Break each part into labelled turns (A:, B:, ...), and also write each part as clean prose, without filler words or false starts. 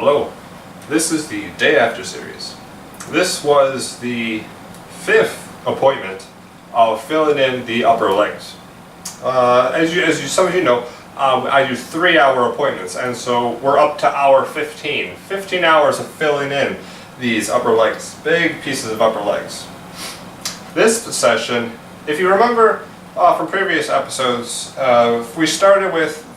A: Hello, this is the day after series. This was the 5th appointment of filling in the upper legs. Some of you know, I do 3-hour appointments, and so we're up to hour 15. 15 hours of filling in these upper legs, big pieces of upper legs. This session, if you remember from previous episodes, we started with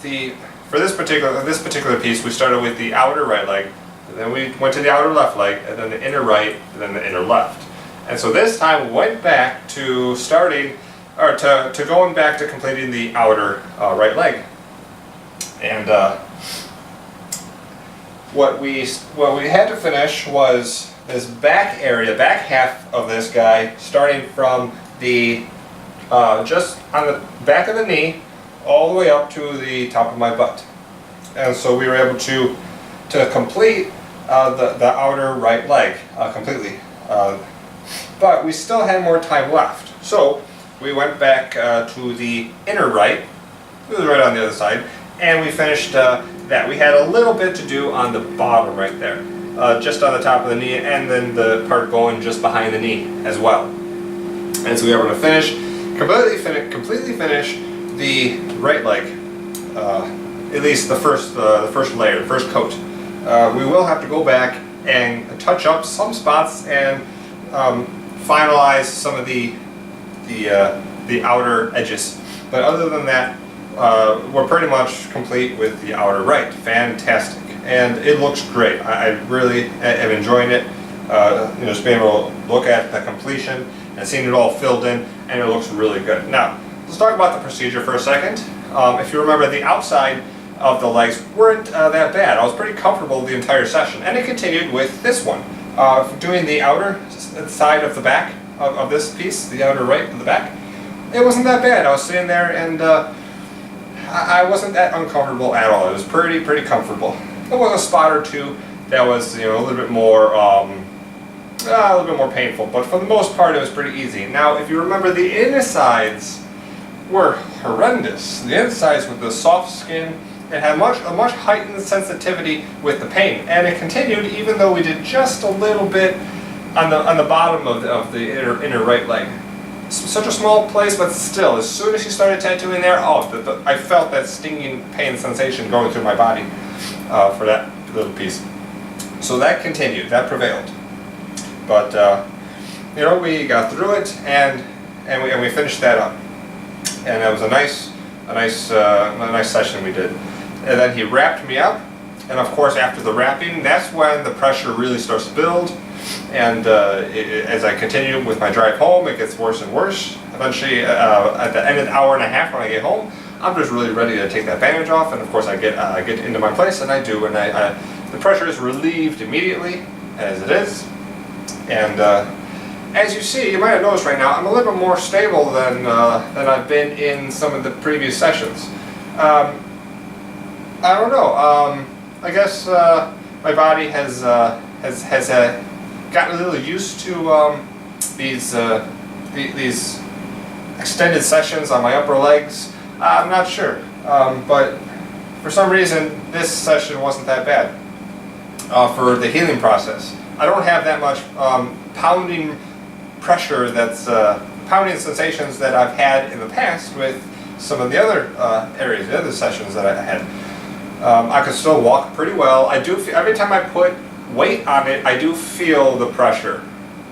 A: for this particular piece, we started with the outer right leg, and then we went to the outer left leg, and then the inner right, and then the inner left. And so this time we went back to going back to completing the outer right leg. And what we had to finish was this back area, back half of this guy, starting from the just on the back of the knee all the way up to the top of my butt. And so we were able to complete the outer right leg completely. But we still had more time left. So we went back to the inner right, it was right on the other side, and we finished that. We had a little bit to do on the bottom right there, just on the top of the knee, and then the part going just behind the knee as well. And so we were able to completely finish the right leg, at least the first layer, the first coat. We will have to go back and touch up some spots and finalize some of the outer edges. But other than that, we're pretty much complete with the outer right. Fantastic, and it looks great. I really am enjoying it. Just being able to look at the completion and seeing it all filled in, and it looks really good. Now, let's talk about the procedure for a second. If you remember, the outside of the legs weren't that bad. I was pretty comfortable the entire session, and it continued with this one. Doing the outer side of the back of this piece, the outer right of the back, it wasn't that bad. I was sitting there and I wasn't that uncomfortable at all. It was pretty comfortable. There was a spot or two that was a little bit more painful, but for the most part it was pretty easy. Now, if you remember, the insides were horrendous. The insides with the soft skin, it had a much heightened sensitivity with the pain, and it continued even though we did just a little bit on the bottom of the inner right leg. Such a small place, but still, as soon as she started tattooing there, I felt that stinging pain sensation going through my body for that little piece. So that continued, that prevailed. But we got through it, and we finished that up, and that was a nice session we did. And then he wrapped me up, and of course after the wrapping, that's when the pressure really starts to build. And as I continue with my drive home, it gets worse and worse. Eventually, at the end of the hour and a half when I get home, I'm just really ready to take that bandage off, and of course I get into my place, and I do, and the pressure is relieved immediately, as it is. And as you see, you might have noticed right now, I'm a little bit more stable than I've been in some of the previous sessions. I don't know. I guess my body has gotten a little used to these extended sessions on my upper legs. I'm not sure, but for some reason this session wasn't that bad for the healing process. I don't have that much pounding pressure, pounding sensations that I've had in the past with some of the other areas, the other sessions that I had. I could still walk pretty well. I do feel, every time I put weight on it, I do feel the pressure.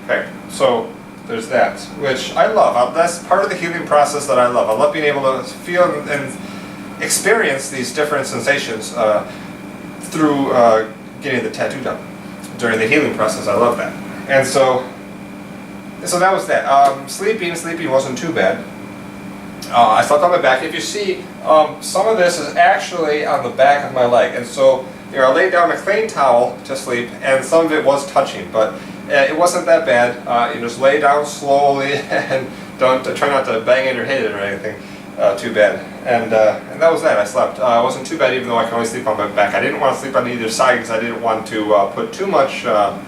A: Okay, so there's that, which I love. That's part of the healing process that I love. I love being able to feel and experience these different sensations through getting the tattoo done during the healing process. I love that. And so that was that. Sleeping wasn't too bad. I slept on my back. If you see, some of this is actually on the back of my leg, and so I laid down a clean towel to sleep, and some of it was touching, but it wasn't that bad. You just lay down slowly and try not to bang it or hit it or anything too bad. And that was that. I slept. It wasn't too bad, even though I can only sleep on my back. I didn't want to sleep on either side because I didn't want to put too much. I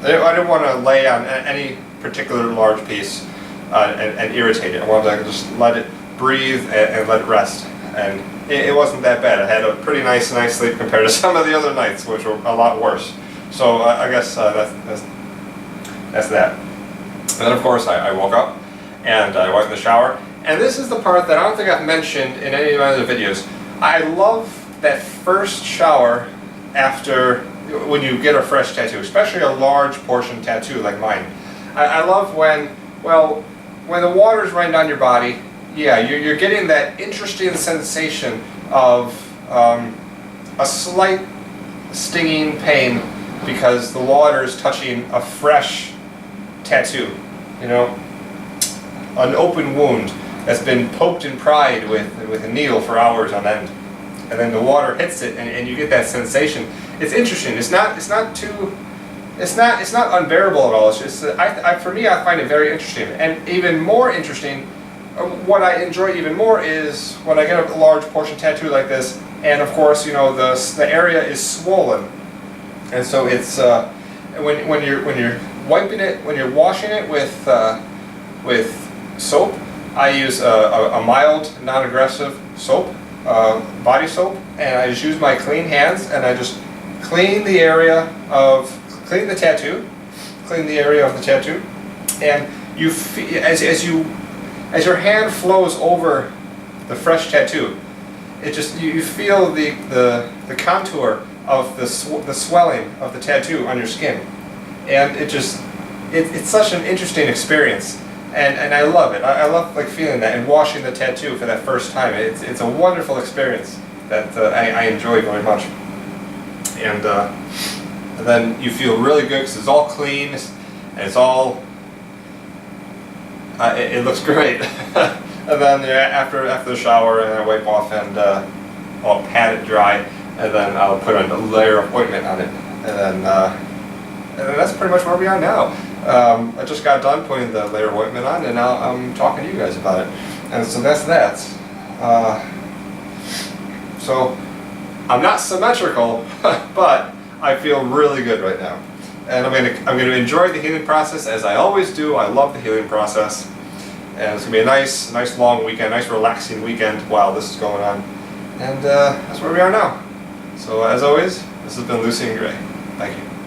A: didn't want to lay on any particular large piece and irritate it. I wanted to just let it breathe and let it rest. And it wasn't that bad. I had a pretty nice night's sleep compared to some of the other nights, which were a lot worse. So I guess that's that. And then of course I woke up and I went in the shower. And this is the part that I don't think I've mentioned in any of my other videos. I love that first shower after, when you get a fresh tattoo, especially a large portion tattoo like mine. I love when the water's running down your body, yeah, you're getting that interesting sensation of a slight stinging pain because the water is touching a fresh tattoo, you know, an open wound that's been poked and pried with a needle for hours on end, and then the water hits it, and you get that sensation. It's interesting. It's not unbearable at all. It's just for me, I find it very interesting, and even more interesting. What I enjoy even more is when I get a large portion tattoo like this, and of course, you know, the area is swollen, and so it's when you're wiping it, when you're washing it with soap. I use a mild, non-aggressive soap, body soap, and I just use my clean hands and I just clean the area of clean the area of the tattoo, and you feel, as your hand flows over the fresh tattoo, it just you feel the contour of the swelling of the tattoo on your skin, and it's such an interesting experience, and I love it. I love like feeling that and washing the tattoo for that first time. It's a wonderful experience that I enjoy very much, and then you feel really good because it's all clean and it's all. It looks great. And then after the shower, and I wipe off and I'll pat it dry, and then I'll put a layer of ointment on it, and then that's pretty much where we are now. I just got done putting the layer of ointment on, and now I'm talking to you guys about it. And so that's that. So I'm not symmetrical, but I feel really good right now. And I'm gonna enjoy the healing process as I always do. I love the healing process, and it's gonna be a nice long weekend, nice relaxing weekend while this is going on. And that's where we are now. So as always, this has been Lucien Gray. Thank you.